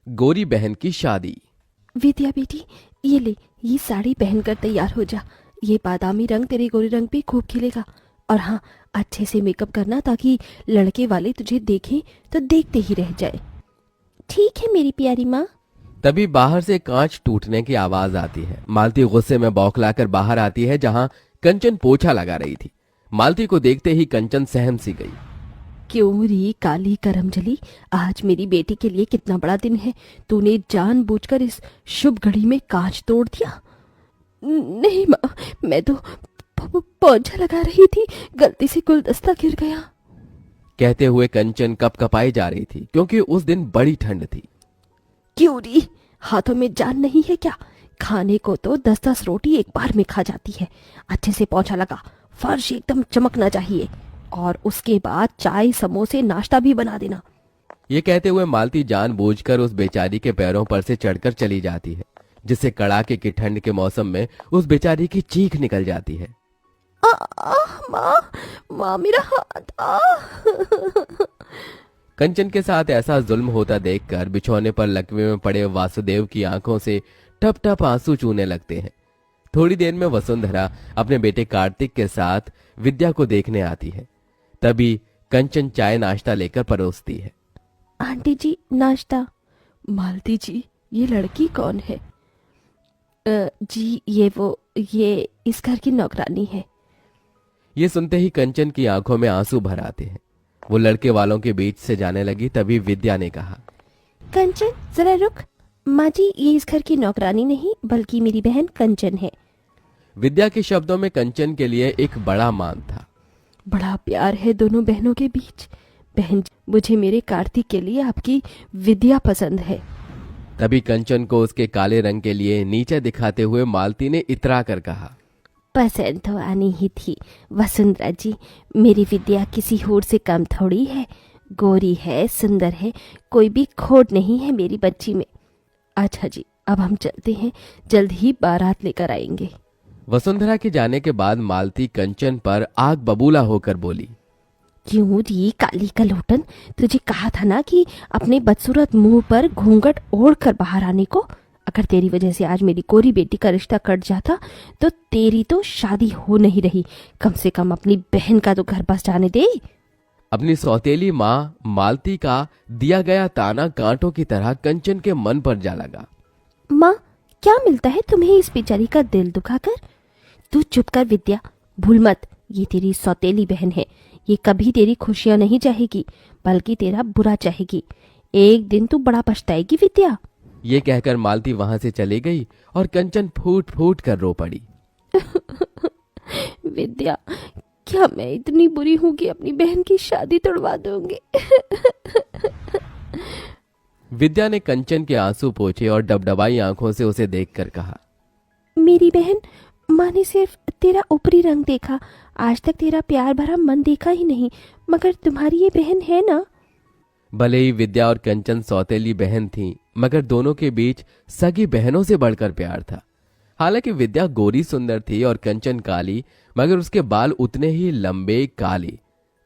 गोरी बहन की शादी। विद्या बेटी, ये ले, ये साड़ी पहनकर तैयार हो जा। ये बादामी रंग तेरे गोरे रंग पे खूब खिलेगा। और हाँ, अच्छे से मेकअप करना ताकि लड़के वाले तुझे देखें तो देखते ही रह जाए। ठीक है मेरी प्यारी माँ। तभी बाहर से कांच टूटने की आवाज आती है। मालती गुस्से में बौखलाकर बाहर आती है जहां कंचन पोछा लगा रही थी। मालती को देखते ही कंचन सहम सी गई। क्यों री काली करमजली, आज मेरी बेटी के लिए कितना बड़ा दिन है। तूने जानबूझकर इस शुभ घड़ी में कांच तोड़ दिया। नहीं माँ, मैं तो पोछा लगा रही थी, गलती से गुलदस्ता गिर गया। कहते हुए कंचन कपकपाई जा रही थी क्योंकि उस दिन बड़ी ठंड थी। क्यों री, हाथों में जान नहीं है क्या? खाने को तो 10-10 रोटी एक बार में खा जाती है। अच्छे से पोछा लगा, फर्श एकदम चमकना चाहिए। और उसके बाद चाय, समोसे, नाश्ता भी बना देना। ये कहते हुए मालती जानबूझकर उस बेचारी के पैरों पर से चढ़कर चली जाती है, जिससे कड़ाके की ठंड के मौसम में उस बेचारी की चीख निकल जाती है। माँ, माँ मेरा हाथ कंचन के साथ ऐसा जुल्म होता देखकर बिछौने पर लकवे में पड़े वासुदेव की आंखों से टप टप आंसू चूने लगते हैं। थोड़ी देर में वसुंधरा अपने बेटे कार्तिक के साथ विद्या को देखने आती है। तभी कंचन चाय नाश्ता लेकर परोसती है। आंटी जी, नाश्ता। मालती जी, ये लड़की कौन है? जी, ये इस घर की नौकरानी है। ये सुनते ही कंचन की आंखों में आंसू भर आते हैं। वो लड़के वालों के बीच से जाने लगी। तभी विद्या ने कहा, कंचन जरा रुक। माँ जी, ये इस घर की नौकरानी नहीं बल्कि मेरी बहन कंचन है। विद्या के शब्दों में कंचन के लिए एक बड़ा मान था। बड़ा प्यार है दोनों बहनों के बीच। बहन, मुझे मेरे कार्तिक के लिए आपकी विद्या पसंद है। तभी कंचन को उसके काले रंग के लिए नीचे दिखाते हुए मालती ने इतरा कर कहा, पसंद तो आनी ही थी वसुंधरा जी। मेरी विद्या किसी होर से कम थोड़ी है। गोरी है, सुंदर है, कोई भी खोट नहीं है मेरी बच्ची में। अच्छा जी, अब हम चलते हैं, जल्द ही बारात लेकर आएंगे। वसुंधरा के जाने के बाद मालती कंचन पर आग बबूला होकर बोली, क्यों री काली कलोटन, तुझे कहा था ना कि अपने बदसूरत मुंह पर घूंघट ओढ़ कर बाहर आने को। अगर तेरी वजह से आज मेरी कोरी बेटी का रिश्ता कट जाता तो तेरी तो शादी हो नहीं रही। कम से कम अपनी बहन का तो घर बस जाने दे। अपनी सौतेली माँ मालती का दिया गया ताना कांटों की तरह कंचन के मन पर जा लगा। माँ, क्या मिलता है तुम्हें इस बेचारी का दिल दुखाकर? तू चुप कर विद्या, भूल मत, ये तेरी सौतेली बहन है। ये कभी तेरी खुशियां नहीं चाहेगी बल्कि तेरा बुरा चाहेगी। एक दिन तू बड़ा पछताएगी विद्या। ये कहकर मालती वहां से चली गई और कंचन फूट फूट कर रो पड़ी। विद्या, क्या मैं इतनी बुरी हूँ कि अपनी बहन की शादी तोड़वा दूंगी? विद्या ने कंचन के आंसू पोंछे और डबडबाई आंखों से उसे देखकर कहा, मेरी बहन, माँ ने सिर्फ तेरा ऊपरी रंग देखा, आज तक तेरा प्यार भरा मन देखा ही नहीं। मगर तुम्हारी ये बहन है ना? भले ही विद्या और कंचन सौतेली बहन थीं, मगर दोनों के बीच सगी बहनों से बढ़कर प्यार था। हालांकि विद्या गोरी सुंदर थी और कंचन काली, मगर उसके बाल उतने ही लंबे काली।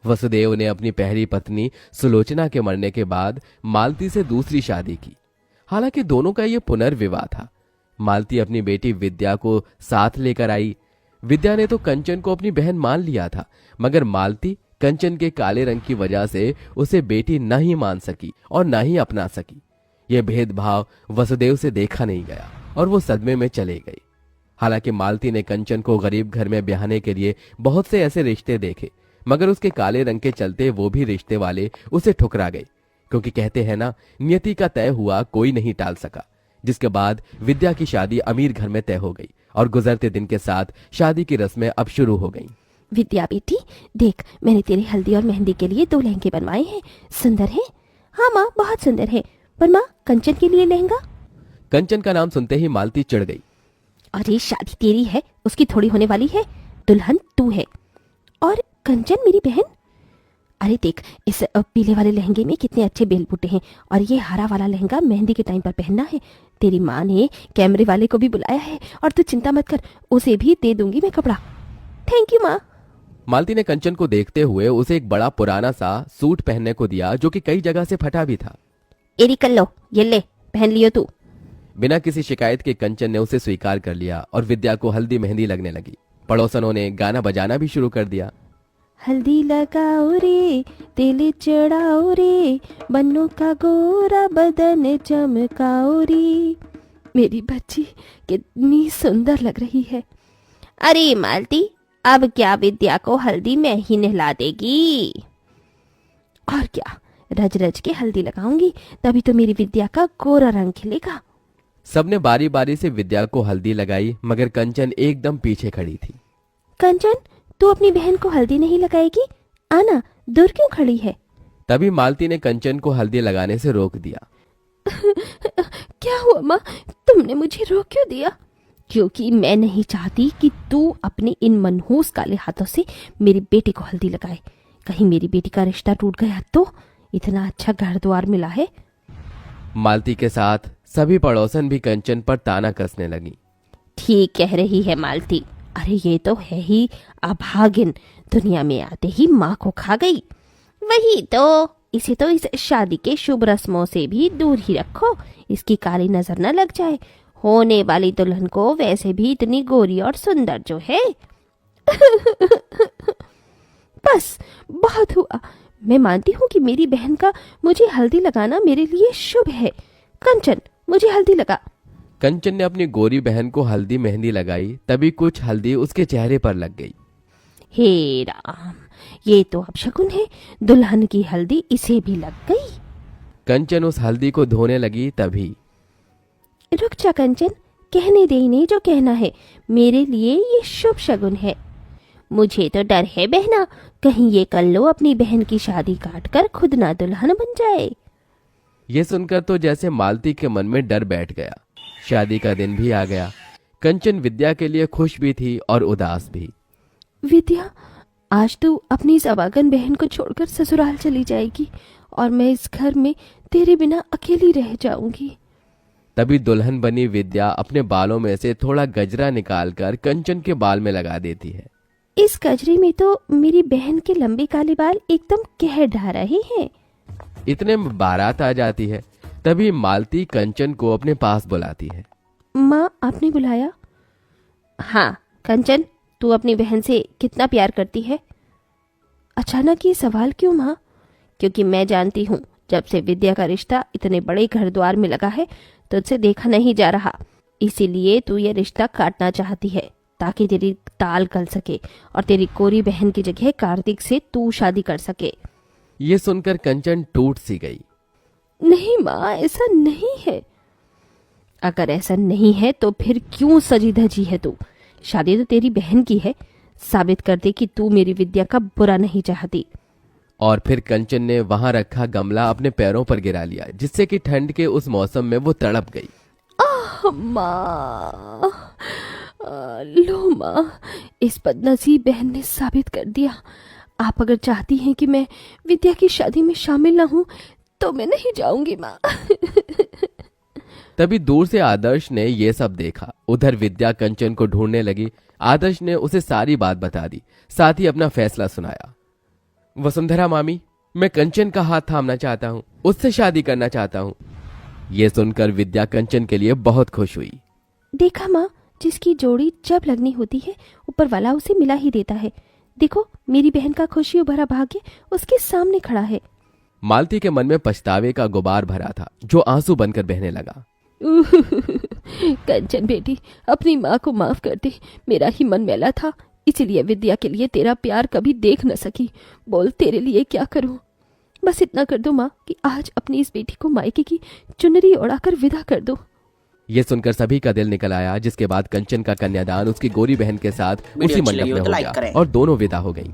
वसुदेव ने अपनी पहली पत्नी सुलोचना के मरने के बाद मालती से दूसरी शादी की। हालांकि दोनों का यह पुनर्विवाह था। मालती अपनी बेटी विद्या को साथ लेकर आई। विद्या ने तो कंचन को अपनी बहन मान लिया था, मगर मालती कंचन के काले रंग की वजह से उसे बेटी न ही मान सकी और न ही अपना सकी। यह भेदभाव वसुदेव से देखा नहीं गया और वो सदमे में चले गई। हालांकि मालती ने कंचन को गरीब घर में ब्याहने के लिए बहुत से ऐसे रिश्ते देखे, मगर उसके काले रंग के चलते वो भी रिश्ते वाले उसे ठुकरा गए। क्योंकि कहते हैं ना, नियति का तय हुआ कोई नहीं टाल सका। जिसके बाद विद्या की शादी अमीर घर में तय हो गई और गुजरते दिन के साथ शादी की रस्में अब शुरू हो गईं। विद्या बेटी, देख, मैंने तेरी हल्दी और मेहंदी के लिए 2 लहंगे बनवाए हैं। सुंदर है? हाँ माँ, बहुत सुंदर है। पर माँ, कंचन के लिए लहंगा? कंचन का नाम सुनते ही मालती चिढ़ गई। अरे शादी तेरी है, उसकी थोड़ी होने वाली है। दुल्हन तू है और कंचन मेरी बहन। अरे देख, इस पीले वाले लहंगे में कितने अच्छे बेल बूटे हैं और ये हरा वाला लहंगा मेहंदी के टाइम पर पहनना है। तेरी माँ ने कैमरे वाले को भी बुलाया है और तू चिंता मत कर, उसे भी दे दूंगी मैं कपड़ा। थैंक यू माँ। मालती ने कंचन को देखते हुए उसे एक बड़ा पुराना सा सूट पहनने को दिया, जो कि कई जगह से फटा भी था। एरी कर लो, ये ले, पहन लियो तू। बिना किसी शिकायत के कंचन ने उसे स्वीकार कर लिया और विद्या को हल्दी मेहंदी लगने लगी। पड़ोसनों ने गाना बजाना भी शुरू कर दिया। हल्दी लगाओ रे, तेल चढ़ाओ रे, बन्नों का गोरा बदन चमकाओ रे। मेरी बच्ची कितनी सुंदर लग रही है। अरे मालती, अब क्या विद्या को हल्दी में ही नहला देगी? और क्या, रज रज के हल्दी लगाऊंगी, तभी तो मेरी विद्या का गोरा रंग खिलेगा। सबने बारी बारी से विद्या को हल्दी लगाई, मगर कंचन एकदम पीछे खड़ी थी। कंचन, तू अपनी बहन को हल्दी नहीं लगाएगी? आना, दूर क्यों खड़ी है? तभी मालती ने कंचन को हल्दी लगाने से रोक दिया। क्या हुआ माँ, तुमने मुझे रोक क्यों दिया? क्योंकि मैं नहीं चाहती कि तू अपने इन मनहूस काले हाथों से मेरी बेटी को हल्दी लगाए। कहीं मेरी बेटी का रिश्ता टूट गया तो? इतना अच्छा घर द्वार मिला है। मालती के साथ सभी पड़ोसन भी कंचन पर ताना कसने लगी। ठीक कह रही है मालती। अरे ये तो है ही अभागिन, दुनिया में आते ही माँ को खा गई। वही तो, इसे तो इस शादी के शुभ रस्मों से भी दूर ही रखो, इसकी काली नजर न लग जाए। होने वाली दुल्हन को वैसे भी इतनी गोरी और सुंदर जो है। बस बहुत हुआ। मैं मानती हूँ कि मेरी बहन का मुझे हल्दी लगाना मेरे लिए शुभ है। कंचन, मुझे हल्दी लगा। कंचन ने अपनी गोरी बहन को हल्दी मेहंदी लगाई, तभी कुछ हल्दी उसके चेहरे पर लग गई। हे राम, ये तो अपशकुन है। दुल्हन की हल्दी इसे भी लग गई। कंचन उस हल्दी को धोने लगी, तभी रुक जा कंचन, कहने दे इन्हें जो कहना है। मेरे लिए ये शुभ शगुन है। मुझे तो डर है बहना, कहीं ये कल लो अपनी बहन की शादी काट कर खुद ना दुल्हन बन जाए। ये सुनकर तो जैसे मालती के मन में डर बैठ गया। शादी का दिन भी आ गया। कंचन विद्या के लिए खुश भी थी और उदास भी। विद्या, आज तू अपनी इस अभागन बहन को छोड़कर ससुराल चली जाएगी और मैं इस घर में तेरे बिना अकेली रह जाऊंगी। तभी दुल्हन बनी विद्या अपने बालों में से थोड़ा गजरा निकालकर कंचन के बाल में लगा देती है। इस गजरे में तो मेरी बहन के लंबे काले बाल एकदम कह ढा रहे हैं। इतने में बारात आ जाती है। तभी मालती कंचन को अपने पास बुलाती है। माँ, आपने बुलाया? हाँ कंचन, तू अपनी बहन से कितना प्यार करती है? अचानक ये सवाल क्यों माँ? क्योंकि मैं जानती हूँ, जब से विद्या का रिश्ता इतने बड़े घर द्वार में लगा है तुझसे देखा नहीं जा रहा। इसीलिए तू ये रिश्ता काटना चाहती है ताकि तेरी ताल गल सके और तेरी कोरी बहन की जगह कार्तिक से तू शादी कर सके। ये सुनकर कंचन टूट सी गई। नहीं माँ, ऐसा नहीं है। अगर ऐसा नहीं है तो फिर क्यों सजी धजी है तू? शादी तो तेरी बहन की है। साबित कर दे कि तू मेरी विद्या का बुरा नहीं चाहती। और फिर कंचन ने वहां रखा गमला अपने पैरों पर गिरा लिया, जिससे कि ठंड के उस मौसम में वो तड़प गई। माँ, लो माँ, इस बदनसीब बहन ने साबित कर दिया। आप अगर चाहती हैं कि मैं विद्या की शादी में शामिल ना हूं तो मैं नहीं जाऊंगी माँ। तभी दूर से आदर्श ने ये सब देखा। उधर विद्या कंचन को ढूंढने लगी। आदर्श ने उसे सारी बात बता दी, साथ ही अपना फैसला सुनाया। वसुंधरा मामी, मैं कंचन का हाथ थामना चाहता हूँ, उससे शादी करना चाहता हूँ। ये सुनकर विद्या कंचन के लिए बहुत खुश हुई। देखा माँ, जिसकी जोड़ी जब लगनी होती है ऊपर वाला उसे मिला ही देता है। देखो, मेरी बहन का खुशियों भरा भाग्य उसके सामने खड़ा है। मालती के मन में पछतावे का गुबार भरा था, जो आंसू बनकर बहने लगा। कंचन बेटी, अपनी माँ को माफ कर दे। मेरा ही मन मैला था, इसलिए विद्या के लिए तेरा प्यार कभी देख न सकी। बोल, तेरे लिए क्या करूं? बस इतना कर दो माँ कि आज अपनी इस बेटी को मायके की चुनरी ओढ़ाकर विदा कर दो। ये सुनकर सभी का दिल निकल आया, जिसके बाद कंचन का कन्यादान उसकी गोरी बहन के साथ उसी मंडप में हो गया और दोनों विदा हो गई।